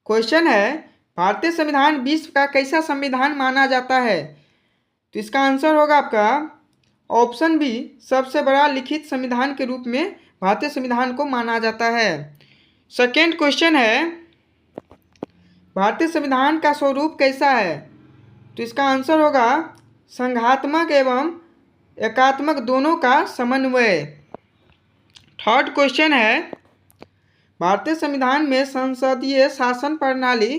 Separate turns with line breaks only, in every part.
Question है, भारतीय संविधान विश्व का कैसा संविधान माना जाता है? तो इसका आंसर होगा आपका ऑप्शन बी, सबसे बड़ा लिखित संविधान के रूप में भारतीय संविधान को माना जाता है। सेकेंड क्वेश्चन है, भारतीय संविधान का स्वरूप कैसा है? तो इसका आंसर होगा संघात्मक एवं एकात्मक दोनों का समन्वय। थर्ड क्वेश्चन है, भारतीय संविधान में संसदीय शासन प्रणाली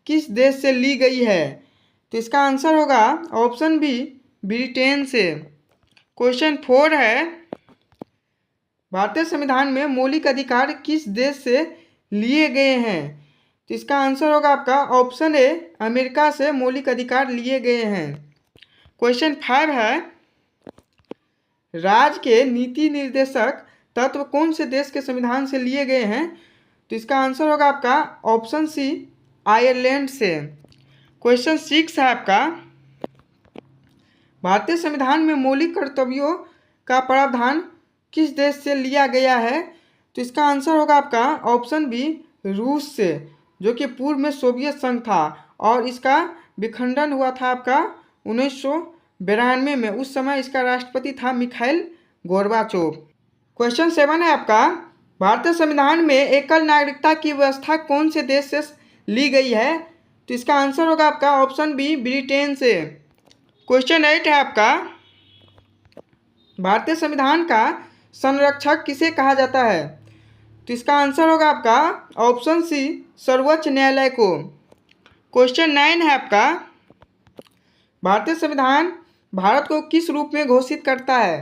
किस देश से ली गई है? तो इसका आंसर होगा ऑप्शन बी, ब्रिटेन से। क्वेश्चन 4 है, भारतीय संविधान में मौलिक अधिकार किस देश से लिए गए हैं? तो इसका आंसर होगा आपका ऑप्शन ए, अमेरिका से मौलिक अधिकार लिए गए हैं। क्वेश्चन 5 है, राज्य के नीति निर्देशक तत्व कौन से देश के संविधान से लिए गए हैं? तो इसका आंसर होगा आपका ऑप्शन सी, आयरलैंड से। क्वेश्चन 6 है आपका, भारतीय संविधान में मौलिक कर्तव्यों का प्रावधान किस देश से लिया गया है? तो इसका आंसर होगा आपका ऑप्शन बी, रूस से, जो कि पूर्व में सोवियत संघ था और इसका विखंडन हुआ था आपका 1992 में। उस समय इसका राष्ट्रपति था मिखाइल गोर्बाचोव। क्वेश्चन 7 है आपका, भारतीय संविधान में एकल नागरिकता की व्यवस्था कौन से देश से ली गई है? तो इसका आंसर होगा आपका ऑप्शन बी, ब्रिटेन से। क्वेश्चन 8 है आपका, भारतीय संविधान का संरक्षक किसे कहा जाता है? तो इसका आंसर होगा आपका ऑप्शन सी, सर्वोच्च न्यायालय को। क्वेश्चन 9 है आपका, भारतीय संविधान भारत को किस रूप में घोषित करता है?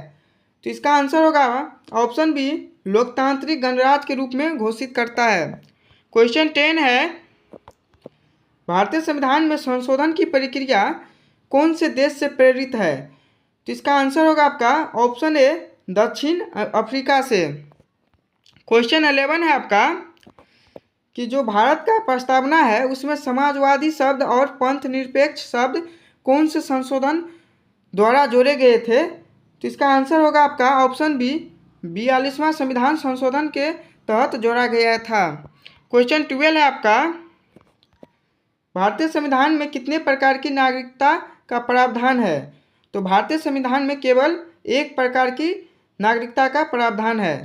तो इसका आंसर होगा ऑप्शन बी, लोकतांत्रिक गणराज्य के रूप में घोषित करता है। क्वेश्चन 10 है, भारतीय संविधान में संशोधन की प्रक्रिया कौन से देश से प्रेरित है? तो इसका आंसर होगा आपका ऑप्शन ए, दक्षिण अफ्रीका से। क्वेश्चन 11 है आपका कि जो भारत का प्रस्तावना है उसमें समाजवादी शब्द और पंथ निरपेक्ष शब्द कौन से संशोधन द्वारा जोड़े गए थे? तो इसका आंसर होगा आपका ऑप्शन बी, 42वां संविधान संशोधन के तहत जोड़ा गया था। क्वेश्चन 12 है आपका, भारतीय संविधान में कितने प्रकार की नागरिकता का प्रावधान है? तो भारतीय संविधान में केवल एक प्रकार की नागरिकता का प्रावधान है।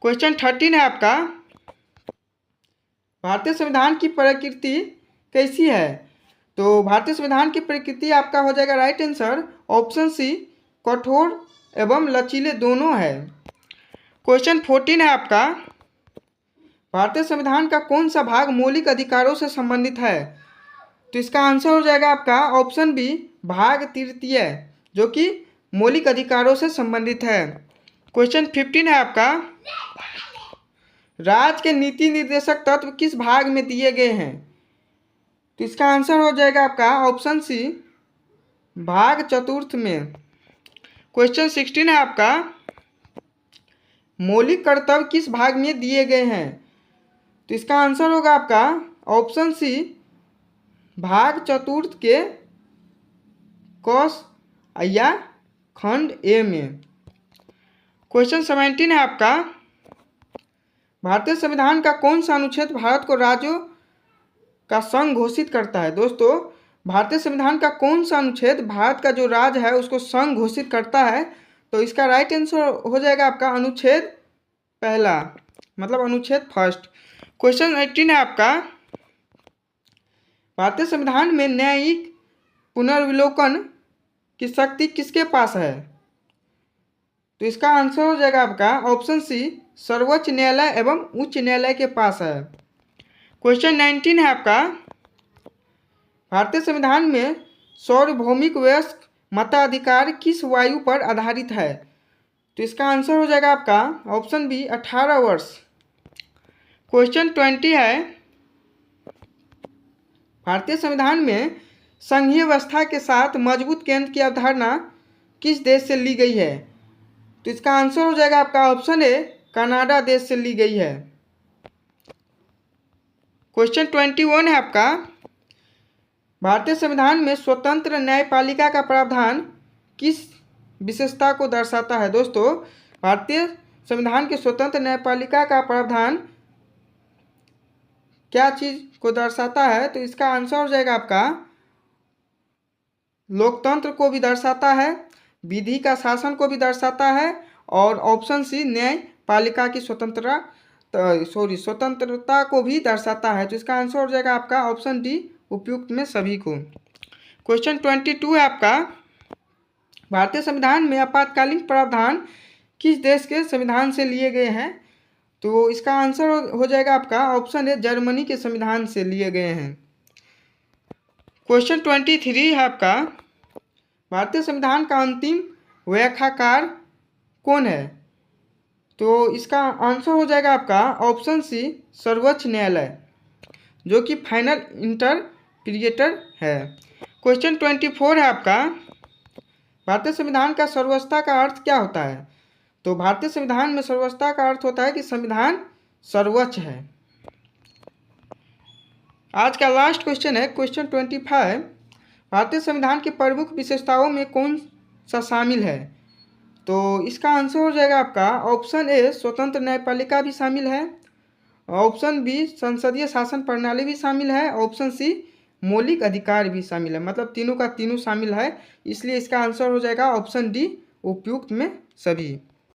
क्वेश्चन 13 है आपका, भारतीय संविधान की प्रकृति कैसी है? तो भारतीय संविधान की प्रकृति आपका हो जाएगा राइट आंसर ऑप्शन सी, कठोर एवं लचीले दोनों है। क्वेश्चन 14 है आपका, भारतीय संविधान का कौन सा भाग मौलिक अधिकारों से संबंधित है? तो इसका आंसर हो जाएगा आपका ऑप्शन बी, भाग तृतीय, जो कि मौलिक अधिकारों से संबंधित है। क्वेश्चन 15 है आपका, राज्य के नीति निर्देशक तत्व किस भाग में दिए गए हैं? तो इसका आंसर हो जाएगा आपका ऑप्शन सी, भाग चतुर्थ में। क्वेश्चन 16 है आपका, मौलिक कर्तव्य किस भाग में दिए गए हैं? तो इसका आंसर होगा आपका ऑप्शन सी, भाग चतुर्थ के कोष या खंड ए में। क्वेश्चन 17 है आपका, भारतीय संविधान का कौन सा अनुच्छेद भारत को राज्यों का संघ घोषित करता है? दोस्तों, भारतीय संविधान का कौन सा अनुच्छेद भारत का जो राज्य है उसको संघ घोषित करता है? तो इसका राइट आंसर हो जाएगा आपका अनुच्छेद पहला, मतलब अनुच्छेद फर्स्ट। क्वेश्चन 18 है आपका, भारतीय संविधान में न्यायिक पुनर्विलोकन की शक्ति किसके पास है? तो इसका आंसर हो जाएगा आपका ऑप्शन सी, सर्वोच्च न्यायालय एवं उच्च न्यायालय के पास है। क्वेश्चन 19 है आपका, भारतीय संविधान में सार्वभौमिक वयस्क मताधिकार किस वायु पर आधारित है? तो इसका आंसर हो जाएगा आपका ऑप्शन बी, 18 वर्ष। क्वेश्चन 20 है, भारतीय संविधान में संघीय व्यवस्था के साथ मजबूत केंद्र की अवधारणा किस देश से ली गई है? तो इसका आंसर हो जाएगा आपका ऑप्शन ए, कनाडा देश से ली गई है। क्वेश्चन 21 है आपका, भारतीय संविधान में स्वतंत्र न्यायपालिका का प्रावधान किस विशेषता को दर्शाता है? दोस्तों, भारतीय संविधान के स्वतंत्र न्यायपालिका का प्रावधान क्या चीज़ को दर्शाता है? तो इसका आंसर हो जाएगा आपका लोकतंत्र को भी दर्शाता है, विधि का शासन को भी दर्शाता है, और ऑप्शन सी न्यायपालिका की स्वतंत्रता को भी दर्शाता है। तो इसका आंसर हो जाएगा आपका ऑप्शन डी, उपयुक्त में सभी को। क्वेश्चन 22 है आपका, भारतीय संविधान में आपातकालीन प्रावधान किस देश के संविधान से लिए गए हैं? तो इसका आंसर हो जाएगा आपका ऑप्शन ए, जर्मनी के संविधान से लिए गए हैं। क्वेश्चन 23 है आपका, भारतीय संविधान का अंतिम व्याख्याकार कौन है? तो इसका आंसर हो जाएगा आपका ऑप्शन सी, सर्वोच्च न्यायालय, जो कि फाइनल इंटरप्रिएटर है। क्वेश्चन 24 है आपका, भारतीय संविधान का सर्वोच्चता का अर्थ क्या होता है? तो भारतीय संविधान में सर्वोच्चता का अर्थ होता है कि संविधान सर्वोच्च है। आज का लास्ट क्वेश्चन है क्वेश्चन 25, भारतीय संविधान की प्रमुख विशेषताओं में कौन सा शामिल है? तो इसका आंसर हो जाएगा आपका ऑप्शन ए, स्वतंत्र न्यायपालिका भी शामिल है, ऑप्शन बी, संसदीय शासन प्रणाली भी शामिल है, ऑप्शन सी, मौलिक अधिकार भी शामिल है। मतलब तीनों का तीनों शामिल है, इसलिए इसका आंसर हो जाएगा ऑप्शन डी, उपयुक्त में सभी।